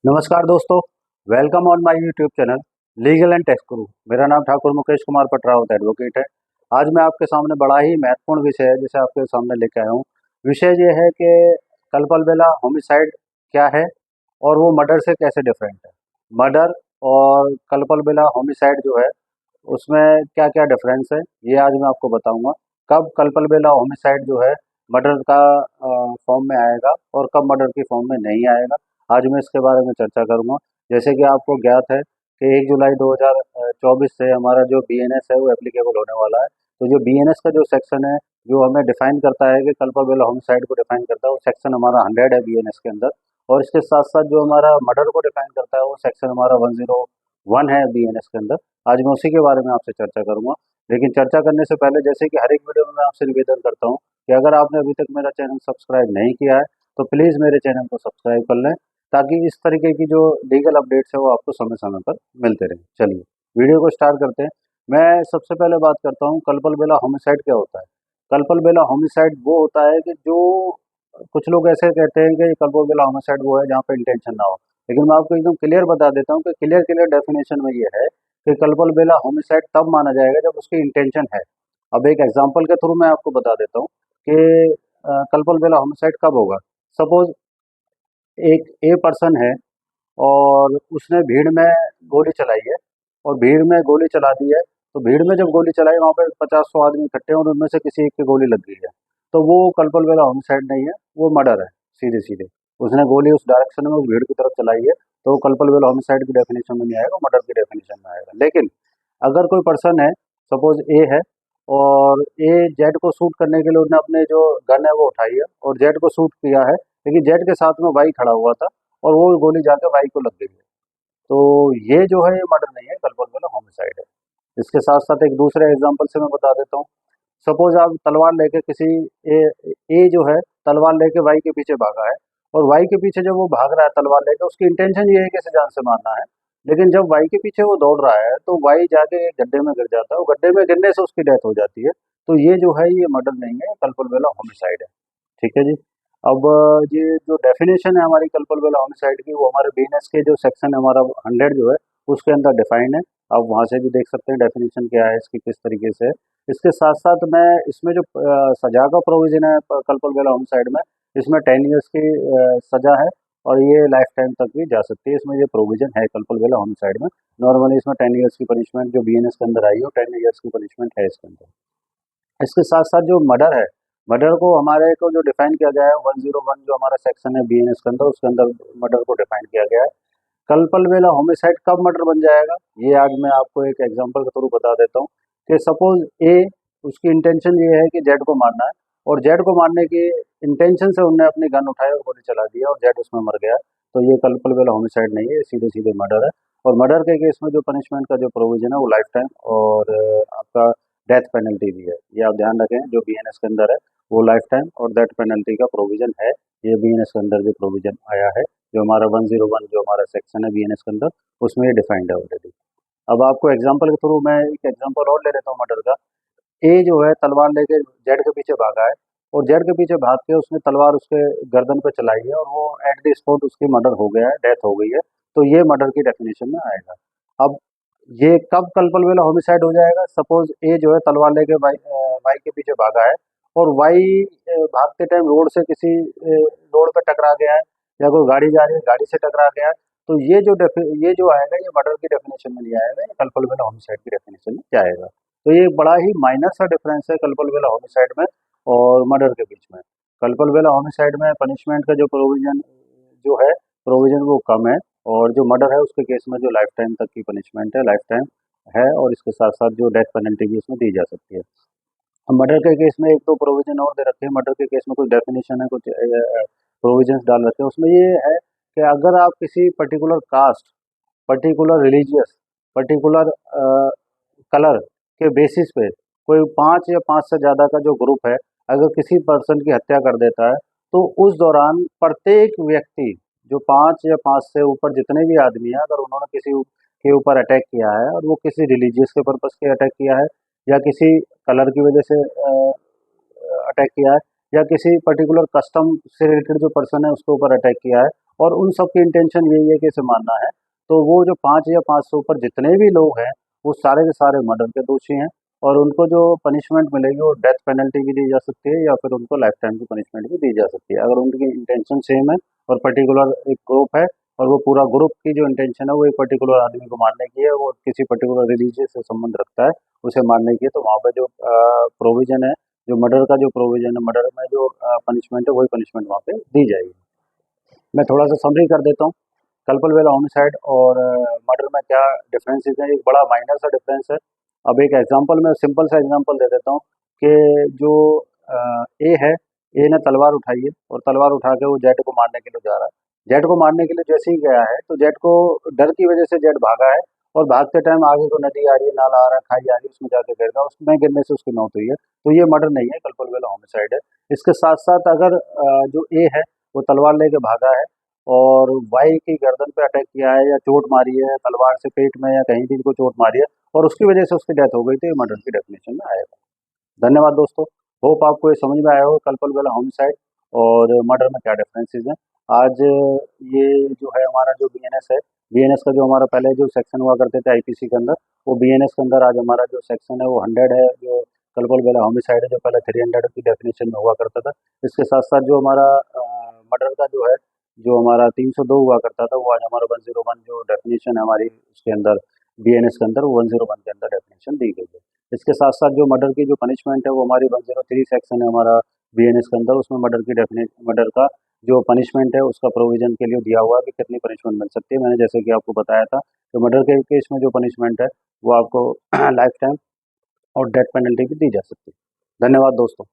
नमस्कार दोस्तों, welcome on my YouTube channel legal and tax गुरु। मेरा नाम ठाकुर मुकेश कुमार पटरावत एडवोकेट है। आज मैं आपके सामने बड़ा ही महत्वपूर्ण विषय है जिसे आपके सामने लेके आया हूँ। विषय ये है कि कल्पलबेला होमिसाइड क्या है और वो मर्डर से कैसे डिफरेंट है। मर्डर और कल्पलबेला होमिसाइड जो है उसमें क्या क्या डिफरेंस है ये आज मैं आपको बताऊंगा। कब कल्पलबेला होमिसाइड जो है मर्डर का फॉर्म में आएगा और कब मर्डर की फॉर्म में नहीं आएगा, आज मैं इसके बारे में चर्चा करूंगा। जैसे कि आपको ज्ञात है कि 1 जुलाई 2024 से हमारा जो बीएनएस है वो एप्लीकेबल होने वाला है। तो जो बीएनएस का जो सेक्शन है जो हमें डिफाइन करता है कि कल्पलबेला होमिसाइड को डिफाइन करता है वो सेक्शन हमारा 100 है बीएनएस के अंदर। और इसके साथ साथ जो हमारा मर्डर को डिफाइन करता है वो सेक्शन हमारा 101 है बीएनएस के अंदर। आज मैं उसी के बारे में आपसे चर्चा करूंगा। लेकिन चर्चा करने से पहले जैसे कि हर एक वीडियो में मैं आपसे निवेदन करता हूँ कि अगर आपने अभी तक मेरा चैनल सब्सक्राइब नहीं किया है तो प्लीज़ मेरे चैनल को सब्सक्राइब कर लें, ताकि इस तरीके की जो लीगल अपडेट्स है वो आपको समय समय पर मिलते रहें। चलिए वीडियो को स्टार्ट करते हैं। मैं सबसे पहले बात करता हूँ कल्पलबेला होमिसाइड क्या होता है। कल्पलबेला होमिसाइड वो होता है कि जो कुछ लोग ऐसे कहते हैं कि कल्पलबेला होमिसाइड वो है जहाँ पे इंटेंशन ना हो, लेकिन मैं आपको एकदम क्लियर बता देता हूँ कि क्लियर क्लियर डेफिनेशन में ये है कि कल्पलबेला होमिसाइड तब माना जाएगा जब उसकी इंटेंशन है। अब एक एग्जांपल के थ्रू मैं आपको बता देता हूँ कि कल्पलबेला होमिसाइड कब होगा। सपोज एक ए पर्सन है और उसने भीड़ में गोली चलाई है और भीड़ में गोली चला दी है। तो भीड़ में जब गोली चलाई वहाँ पे 50-100 आदमी इकट्ठे हैं और उनमें से किसी एक की गोली लग गई है, तो वो कल्पलबेला होमिसाइड नहीं है, वो मर्डर है सीधे सीधे। उसने गोली उस डायरेक्शन में उस भीड़ की तरफ चलाई है, तो वो कल्पलबेला होमिसाइड की डेफिनेशन में नहीं आएगा, मर्डर की डेफिनेशन में आएगा। लेकिन अगर कोई पर्सन है, सपोज ए है, और ए जेड को शूट करने के लिए उसने अपने जो गन है वो उठाई है और जेड को शूट किया है, लेकिन जेड के साथ में वाई खड़ा हुआ था और वो गोली जाकर वाई को लग गई है, तो ये जो है ये मर्डर नहीं है, कल्पलबेला होमिसाइड है। इसके साथ साथ एक दूसरे एग्जांपल से मैं बता देता हूँ। सपोज आप तलवार लेके किसी ए, ए जो है तलवार लेके वाई के पीछे भागा है और वाई के पीछे जब वो भाग रहा है तलवार लेके, उसकी इंटेंशन ये है कि इसे जान से मारना है। लेकिन जब वाई के पीछे वो दौड़ रहा है तो वाई जाके एक गड्ढे में गिर जाता है, वो गड्ढे में गिरने से उसकी डेथ हो जाती है। तो ये जो है ये मर्डर नहीं है, कल्पलबेला होमिसाइड है। ठीक है जी। अब ये जो डेफिनेशन है हमारी कल्पलबेला होमिसाइड की वो हमारे बीएनएस के जो सेक्शन है हमारा 100 जो है उसके अंदर डिफाइन है। आप वहाँ से भी देख सकते हैं डेफिनेशन क्या है इसकी, किस तरीके से है। इसके साथ साथ मैं इसमें जो सजा का प्रोविजन है कल्पलबेला होमिसाइड में, इसमें 10 ईयर्स की सजा है और ये लाइफ टाइम तक भी जा सकती है। इसमें ये प्रोविजन है कल्पलबेला होमिसाइड में। नॉर्मली इसमें 10 ईयर्स की पनिशमेंट जो बीएनएस के अंदर आई है 10 ईयर्स की पनिशमेंट है इसके अंदर। इसके साथ साथ जो मर्डर है, मर्डर को हमारे को जो डिफाइन किया गया है 101 जो हमारा सेक्शन है बीएनएस के अंदर, उसके अंदर मर्डर को डिफाइन किया गया है। कल्पलबेला होमिसाइड कब मर्डर बन जाएगा, ये आज मैं आपको एक एग्जांपल के थ्रू बता देता हूँ। कि सपोज ए, उसकी इंटेंशन ये है कि जेड को मारना है और जेड को मारने की इंटेंशन से उनने अपनी गन उठाई और गोली चला दी और जेड उसमें मर गया। तो ये कल्पलबेला होमिसाइड नहीं है, ये सीधे सीधे मर्डर है। और मर्डर के केस में जो पनिशमेंट का जो प्रोविजन है वो लाइफ टाइम और आपका डेथ पेनल्टी भी है। ये आप ध्यान रखें, जो बीएनएस के अंदर है वो लाइफ टाइम और डेथ पेनल्टी का प्रोविजन है। ये बीएनएस के अंदर जो प्रोविजन आया है, जो हमारा 101 जो हमारा सेक्शन है बीएनएस के अंदर, उसमें ये डिफाइंड है ऑलरेडी। अब आपको एग्जांपल के थ्रू मैं एक एग्जांपल और ले लेता हूँ मर्डर का। ए जो है तलवार लेके जेड के पीछे भागा है और जेड के पीछे भाग के उसने तलवार उसके गर्दन पे चलाई है और वो एट द स्पॉट उसकी मर्डर हो गया है, डेथ हो गई है। तो ये मर्डर की डेफिनेशन में आएगा। अब ये कब कल्पलबेला होमिसाइड हो जाएगा। सपोज ए जो है तलवार लेके वाई के पीछे भागा है और वाई भागते टाइम रोड से किसी रोड पे टकरा गया है या कोई गाड़ी जा रही है गाड़ी से टकरा गया है, तो ये जो आएगा ये मर्डर की डेफिनेशन में नहीं आएगा, ये कल्पलबेला होमिसाइड की डेफिनेशन में क्या आएगा। तो ये बड़ा ही माइनर सा डिफरेंस है कल्पलबेला होमिसाइड में और मर्डर के बीच में। कल्पलबेला होमिसाइड में पनिशमेंट का जो प्रोविजन जो है प्रोविजन वो कम है, और जो मर्डर है उसके केस में जो लाइफ टाइम तक की पनिशमेंट है लाइफ टाइम है, और इसके साथ साथ जो डेथ पेनल्टी भी उसमें दी जा सकती है। अब मर्डर के केस में एक तो प्रोविजन और दे रखे हैं, मर्डर के केस में कुछ डेफिनेशन है, कुछ प्रोविजंस डाल रखे हैं। उसमें ये है कि अगर आप किसी particular caste, particular religious, particular colour के बेसिस पे कोई 5 या 5 से ज़्यादा का जो ग्रुप है अगर किसी पर्सन की हत्या कर देता है, तो उस दौरान प्रत्येक व्यक्ति जो 5 या 5 से ऊपर जितने भी आदमी हैं, अगर उन्होंने किसी के ऊपर अटैक किया है और वो किसी रिलीजियस के पर्पस के अटैक किया है या किसी कलर की वजह से अटैक किया है या किसी पर्टिकुलर कस्टम से रिलेटेड जो पर्सन है उसके ऊपर अटैक किया है, और उन सब की इंटेंशन यही है कि इसे मारना है। तो वो जो 5 या 5 से ऊपर जितने भी लोग हैं वो सारे के सारे मर्डर के दोषी हैं, और उनको जो पनिशमेंट मिलेगी वो डेथ पेनल्टी भी दी जा सकती है या फिर उनको लाइफ टाइम की पनिशमेंट भी दी जा सकती है, अगर उनकी इंटेंशन सेम है और पर्टिकुलर एक ग्रुप है और वो पूरा ग्रुप की जो इंटेंशन है वो एक पर्टिकुलर आदमी को मारने की है, वो किसी पर्टिकुलर रिलीजियस से संबंध रखता है उसे मारने की है, तो वहाँ पे जो प्रोविजन है, जो मर्डर का जो प्रोविजन है, मर्डर में जो पनिशमेंट है वही पनिशमेंट वहाँ पे दी जाएगी। मैं थोड़ा सा समरी कर देता हूँ। कल्पल होमिसाइड और मर्डर में क्या डिफरेंसेस है, एक बड़ा माइनर सा डिफरेंस है। अब एक एग्जांपल मैं सिंपल सा एग्जांपल दे देता हूँ कि जो ए है, ए ने तलवार उठाई है और तलवार उठा के वो जेड को मारने के लिए जा रहा है। जेड को मारने के लिए जैसे ही गया है तो जेड को डर की वजह से जेड भागा है, और भागते टाइम आगे को नदी आ रही है, नाला आ रहा है, खाई आ रही है, उसमें जाके गिर गया, उसमें गिरने से उसकी मौत हुई है। तो ये मर्डर नहीं है, कल्पल होमिसाइड है। इसके साथ साथ अगर जो ए है वो तलवार लेके भागा है और वाई की गर्दन पे अटैक किया है या चोट मारी है तलवार से पेट में या कहीं भी को चोट मारी है और उसकी वजह से उसकी डेथ हो गई, तो ये मर्डर की डेफिनेशन में आएगा। धन्यवाद दोस्तों। होप आपको ये समझ में आया हो कल्पल होमिसाइड और मर्डर में क्या डिफरेंसेस हैं। आज ये जो है हमारा जो बीएनएस है, बीएनएस का जो हमारा पहले जो सेक्शन हुआ करते थे आईपीसी के अंदर, वो बीएनएस के अंदर आज हमारा जो सेक्शन है वो 100 है, जो कल्पल होमिसाइड है, जो पहले 300 की डेफिनेशन में हुआ करता था। इसके साथ साथ जो हमारा मर्डर का जो है, जो हमारा 302 हुआ करता था, वो आज हमारा 101 जो डेफिनेशन है हमारी उसके अंदर बीएनएस के अंदर, वो 101 के अंदर डेफिनेशन दी गई है। इसके साथ साथ जो मर्डर की जो पनिशमेंट है वो हमारी 103 सेक्शन है हमारा बीएनएस के अंदर, उसमें मर्डर की डेफिनेट मर्डर का जो पनिशमेंट है उसका प्रोविजन के लिए दिया हुआ है कि कितनी पनिशमेंट मिल सकती है। मैंने जैसे कि आपको बताया था, तो मर्डर के केस में जो पनिशमेंट है वो आपको लाइफ टाइम और डेथ पेनल्टी भी दी जा सकती है। धन्यवाद दोस्तों।